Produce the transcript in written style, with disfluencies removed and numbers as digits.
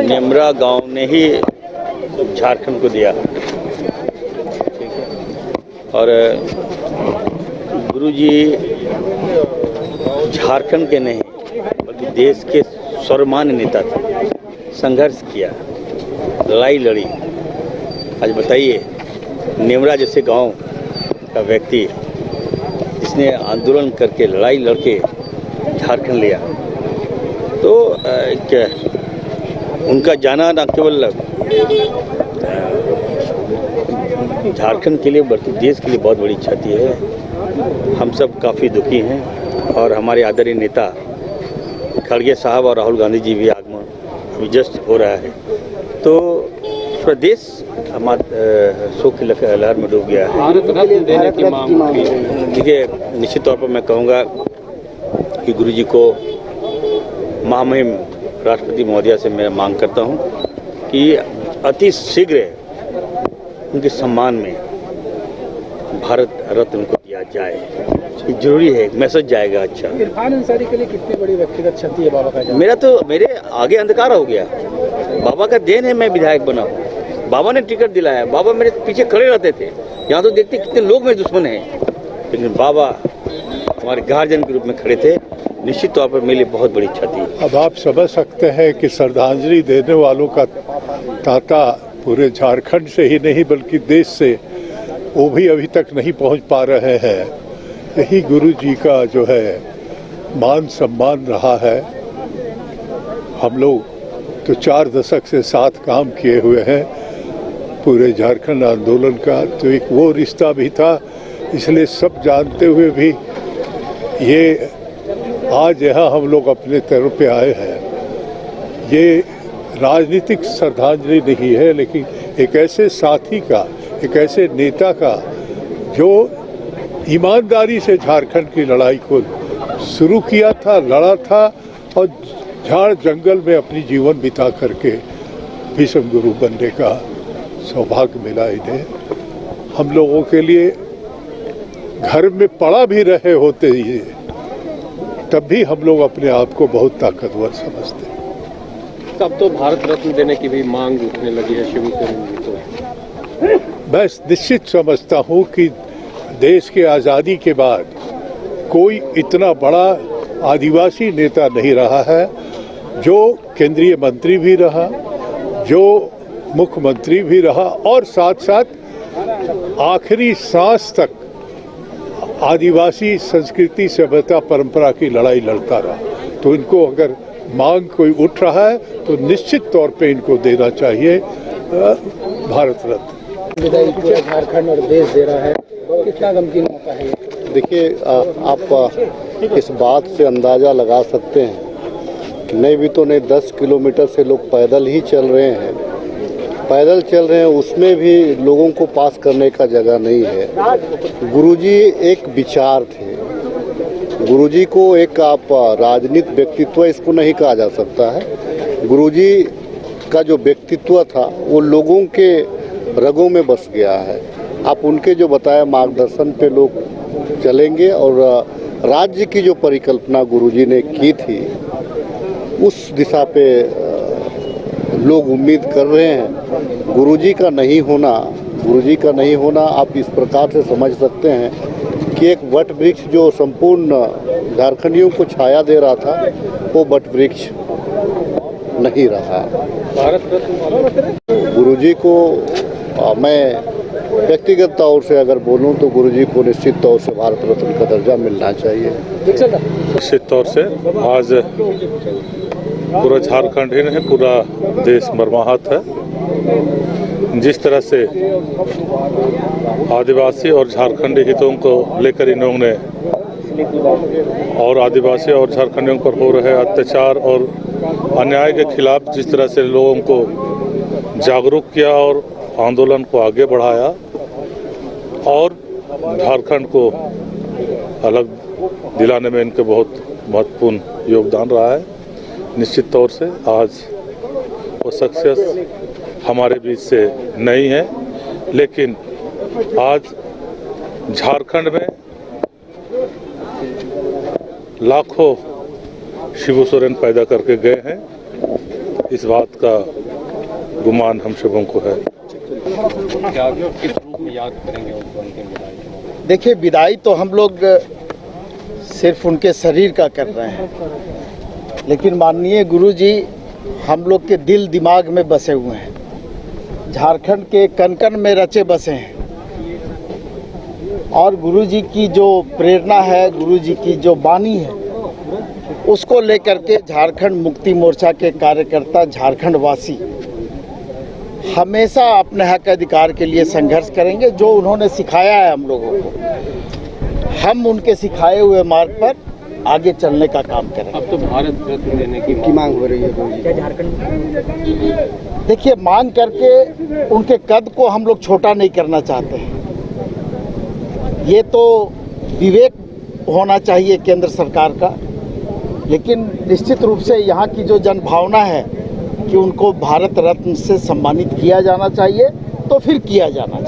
नेमरा गांव ने ही झारखंड को दिया और गुरुजी झारखंड के नहीं बल्कि देश के सर्वमान्य नेता थे। संघर्ष किया, लड़ाई लड़ी। आज बताइए, नेमरा जैसे गांव का व्यक्ति जिसने आंदोलन करके लड़ाई लड़के झारखंड लिया, तो उनका जाना न केवल झारखंड के लिए बल्कि देश के लिए बहुत बड़ी क्षति है। हम सब काफ़ी दुखी हैं और हमारे आदरणीय नेता खड़गे साहब और राहुल गांधी जी भी आगमन अभी जस्ट हो रहा है, तो प्रदेश शोक की लहर में डूब गया है। देने की मांग देखिए, निश्चित तौर पर मैं कहूँगा कि गुरुजी को महामहिम राष्ट्रपति महोदया से मैं मांग करता हूं कि अति शीघ्र उनके सम्मान में भारत रत्न उनको दिया जाए। ये जरूरी है, मैसेज जाएगा। अच्छा, इरफान अंसारी के लिए कितनी बड़ी व्यक्तिगत क्षति है बाबा का? मेरे आगे अंधकार हो गया। बाबा का देन है मैं विधायक बना। बाबा ने टिकट दिलाया, बाबा मेरे पीछे खड़े रहते थे। यहाँ तो देखते कितने लोग मेरे दुश्मन हैं, लेकिन बाबा हमारे गार्जियन के रूप में खड़े थे। निश्चित तौर पर मेरे लिए बहुत बड़ी क्षति। अब आप समझ सकते हैं कि श्रद्धांजलि देने वालों का तांता पूरे झारखंड से ही नहीं बल्कि देश से वो भी अभी तक नहीं पहुंच पा रहे हैं। यही गुरु जी का जो है मान सम्मान रहा है। हम लोग तो 4 दशक से साथ काम किए हुए हैं पूरे झारखंड आंदोलन का, तो एक वो रिश्ता भी था। इसलिए सब जानते हुए भी ये आज यहाँ हम लोग अपने तरफ पे आए हैं। ये राजनीतिक श्रद्धांजलि नहीं है, लेकिन एक ऐसे साथी का, एक ऐसे नेता का जो ईमानदारी से झारखंड की लड़ाई को शुरू किया था, लड़ा था और झाड़ जंगल में अपनी जीवन बिता करके भीष्म गुरु बनने का सौभाग्य मिला इन्हें। हम लोगों के लिए घर में पड़ा भी रहे होते ही तब भी हम लोग अपने आप को बहुत ताकतवर समझते हैं। अब तो भारत रत्न देने की भी मांग उठने लगी है शिबू सोरेन जी को। मैं निश्चित समझता हूँ कि देश के आज़ादी के बाद कोई इतना बड़ा आदिवासी नेता नहीं रहा है, जो केंद्रीय मंत्री भी रहा, जो मुख्यमंत्री भी रहा और साथ साथ आखिरी सांस तक आदिवासी संस्कृति सभ्यता परंपरा की लड़ाई लड़ता रहा। तो इनको अगर मांग कोई उठ रहा है तो निश्चित तौर पे इनको देना चाहिए भारत रत्न। विदाई पूरा झारखंड और देश दे रहा है, कितना गमगीन मौका है? देखिए, आप इस बात से अंदाज़ा लगा सकते हैं कि नहीं भी तो नहीं 10 किलोमीटर से लोग पैदल ही चल रहे हैं। पैदल चल रहे हैं, उसमें भी लोगों को पास करने का जगह नहीं है। गुरुजी एक विचार थे। गुरुजी को एक आप राजनीतिक व्यक्तित्व इसको नहीं कहा जा सकता है। गुरुजी का जो व्यक्तित्व था वो लोगों के रगों में बस गया है। आप उनके जो बताया मार्गदर्शन पे लोग चलेंगे और राज्य की जो परिकल्पना गुरुजी ने की थी उस दिशा पे लोग उम्मीद कर रहे हैं। गुरुजी का नहीं होना आप इस प्रकार से समझ सकते हैं कि एक वट वृक्ष जो संपूर्ण झारखंडियों को छाया दे रहा था वो वट वृक्ष नहीं रहा। गुरुजी को मैं व्यक्तिगत तौर से अगर बोलूं तो गुरुजी को निश्चित तौर से भारत रत्न का दर्जा मिलना चाहिए। निश्चित तौर से आज पूरा झारखंड ही नहीं, पूरा देश मर्माहत है। जिस तरह से आदिवासी और झारखंडी हितों को लेकर इन्होंने और आदिवासी और झारखंडियों पर हो रहे अत्याचार और अन्याय के खिलाफ जिस तरह से लोगों को जागरूक किया और आंदोलन को आगे बढ़ाया और झारखंड को अलग दिलाने में इनके बहुत महत्वपूर्ण योगदान रहा है। निश्चित तौर से आज वो सक्सेस हमारे बीच से नहीं है, लेकिन आज झारखंड में लाखों शिबू सोरेन पैदा करके गए हैं इस बात का गुमान हम सबों को है। क्या किस रूप में याद करेंगे उनको अंतिम विदाई के मौके देखिए, विदाई तो हम लोग सिर्फ उनके शरीर का कर रहे हैं, लेकिन माननीय गुरुजी हम लोग के दिल दिमाग में बसे हुए हैं, झारखंड के कण कण में रचे बसे हैं। और गुरुजी की जो प्रेरणा है, गुरुजी की जो वाणी है, उसको लेकर के झारखंड मुक्ति मोर्चा के कार्यकर्ता, झारखंड वासी हमेशा अपने हक अधिकार के लिए संघर्ष करेंगे। जो उन्होंने सिखाया है हम लोगों को, हम उनके सिखाए हुए मार्ग पर आगे चलने का काम करेंगे। अब तो भारत रत्न देने की मांग हो रही है। क्या झारखंड देखिए, मांग करके उनके कद को हम लोग छोटा नहीं करना चाहते हैं। ये तो विवेक होना चाहिए केंद्र सरकार का, लेकिन निश्चित रूप से यहाँ की जो जनभावना है कि उनको भारत रत्न से सम्मानित किया जाना चाहिए, तो फिर किया जाना चाहिए।